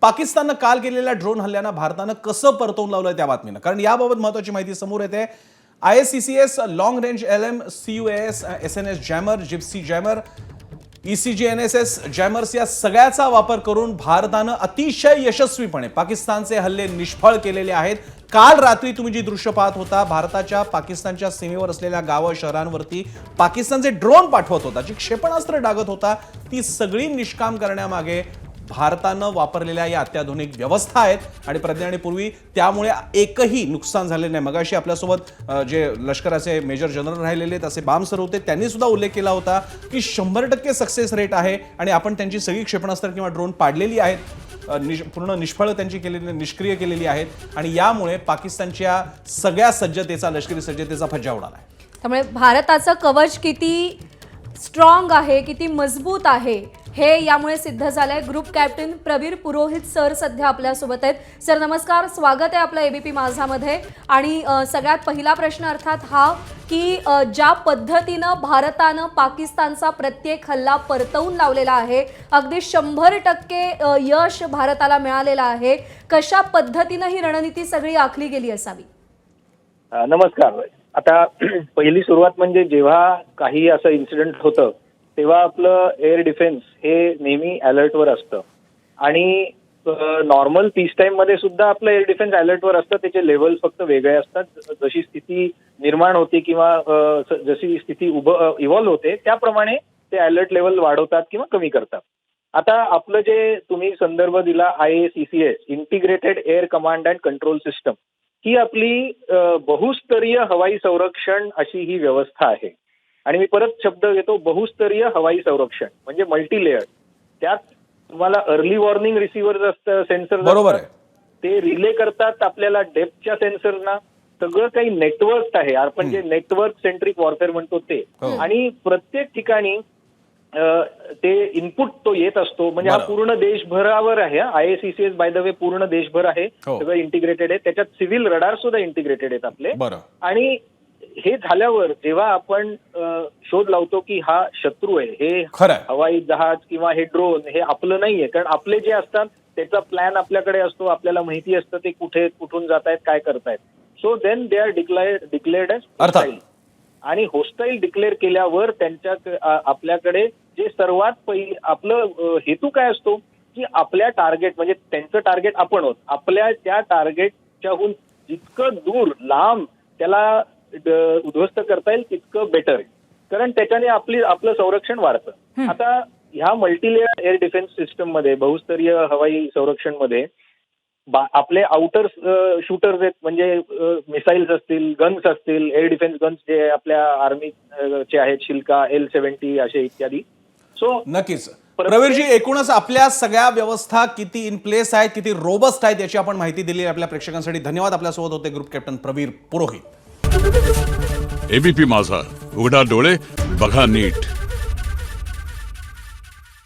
पाकिस्ताननं काल केलेल्या ड्रोन हल्ल्यांना भारतानं कसं परतवून लावलंय त्या बातमीनं, कारण याबाबत महत्त्वाची माहिती समोर येते। ISCCS long range LM CUAS SNS jammer, Gypsy jammer, ECGNSS jammers या सगळ्याचा वापर करून भारतानं अतिशय यशस्वीपणे पाकिस्तानचे हल्ले निष्फळ केलेले आहेत। काल रात्री तुम्ही जी दृश्य पाहत होता, भारताच्या पाकिस्तानच्या सीमेवर असलेल्या गावं शहरांवरती पाकिस्तानचे ड्रोन पाठवत होता, जी क्षेपणास्त्र डागत होता, ती सगळी निष्काम करण्यामागे भारतानं वापरलेल्या या अत्याधुनिक व्यवस्था आहेत। आणि प्रज्ञा आणि पूर्वी त्यामुळे एकही नुकसान झाले नाही। मगाशी आपल्यासोबत जे लष्कराचे मेजर जनरल राहिलेले तसे बाम सर होते, त्यांनी सुद्धा उल्लेख केला होता की 100% सक्सेस रेट आहे आणि आपण त्यांची सगळी क्षेपणास्त्र किंवा ड्रोन पाडलेली आहेत, पूर्ण निष्फळ त्यांची केलेली, निष्क्रिय केलेली आहेत आणि यामुळे पाकिस्तानच्या सगळ्या सज्जतेचा, लष्करी सज्जतेचा फज्जा उडाला आहे। त्यामुळे भारताचं कवच किती स्ट्रॉंग आहे, किती मजबूत आहे हे यामुळे सिद्ध झालंय। ग्रुप कॅप्टन प्रवीर पुरोहित सर सध्या आपल्यासोबत आहेत। सर नमस्कार, स्वागत आहे आपलं एबीपी माझामध्ये। आणि सगळ्यात पहिला प्रश्न अर्थात हा की ज्या पद्धतीनं भारतानं पाकिस्तानचा प्रत्येक हल्ला परतवून लावलेला आहे, अगदी 100% यश भारताला मिळालेलं आहे, कशा पद्धतीनं ही रणनीती सगळी आखली गेली असावी? नमस्कार। आता पहिली सुरुवात म्हणजे जेव्हा काही असं इन्सिडेंट होतं तेव्हा आपलं एअर डिफेन्स हे नेहमी अलर्टवर असतं आणि नॉर्मल पीस टाइम मध्ये सुद्धा आपलं एअर डिफेन्स अलर्टवर असतं। त्याचे लेवल्स फक्त वेगळे असतात। जशी स्थिती निर्माण होते किंवा जशी स्थिती इव्हॉल्व्ह होते त्याप्रमाणे ते अलर्ट लेवल वाढवतात किंवा कमी करतात। आता आपलं जे तुम्ही संदर्भ दिला IACCS integrated air command and control system, ही आपली बहुस्तरीय हवाई संरक्षण अशी ही व्यवस्था आहे। आणि मी परत शब्द घेतो, बहुस्तरीय हवाई संरक्षण म्हणजे मल्टी लेअर। त्यात तुम्हाला अर्ली वॉर्निंग रिसिव्हर्स असतं, सेन्सर बरोबर आहे, ते रिले करतात आपल्याला डेप्थच्या सेन्सरना। सगळं काही नेटवर्क आहे, आपण जे नेटवर्क सेंट्रिक वॉरफेअर म्हणतो ते। आणि प्रत्येक ठिकाणी ते इनपुट तो येत असतो। म्हणजे हा पूर्ण देशभरावर आहे। IACCS बाय द वे पूर्ण देशभर आहे, सगळं इंटिग्रेटेड आहे। त्याच्यात सिव्हिल रडार सुद्धा इंटिग्रेटेड आहेत आपले। आणि हे झाल्यावर जेव्हा आपण शोध लावतो की हा शत्रू आहे, हे हवाई जहाज किंवा हे ड्रोन हे आपलं नाहीये, कारण आपले जे असतात त्याचा प्लॅन आपल्याकडे असतो, आपल्याला माहिती असतं ते कुठे कुठून जात आहेत, काय करतायत। So then they are declared as hostile. आणि होस्टाईल डिक्लेअर केल्यावर त्यांच्या आपल्याकडे जे सर्वात पहिले आपलं हेतू काय असतो की आपल्या टार्गेट म्हणजे त्यांचं टार्गेट आपण होत, आपल्या त्या टार्गेटच्याहून जितकं दूर लांब त्याला उद्ध्वस्त करता येईल तितकं बेटर आहे, कारण त्याच्याने आपलं संरक्षण वाढतं। आता ह्या मल्टीलेअर एअर डिफेन्स सिस्टम मध्ये, बहुस्तरीय हवाई संरक्षण मध्ये आपले आउटर शूटर्स आहेत, म्हणजे मिसाईल्स असतील, गन्स असतील, एअर डिफेन्स गन्स जे आपल्या आर्मीचे आहेत, शिल्का, L-70 असे इत्यादी। सो नक्कीच प्रवीरजी, एकूणच आपल्या सगळ्या व्यवस्था किती इन प्लेस आहेत, किती रोबस्ट आहेत याची आपण माहिती दिली आपल्या प्रेक्षकांसाठी। धन्यवाद। आपल्यासोबत होते ग्रुप कॅप्टन प्रवीर पुरोहित। एबीपी माझा, उघडा डोळे बघा नीट।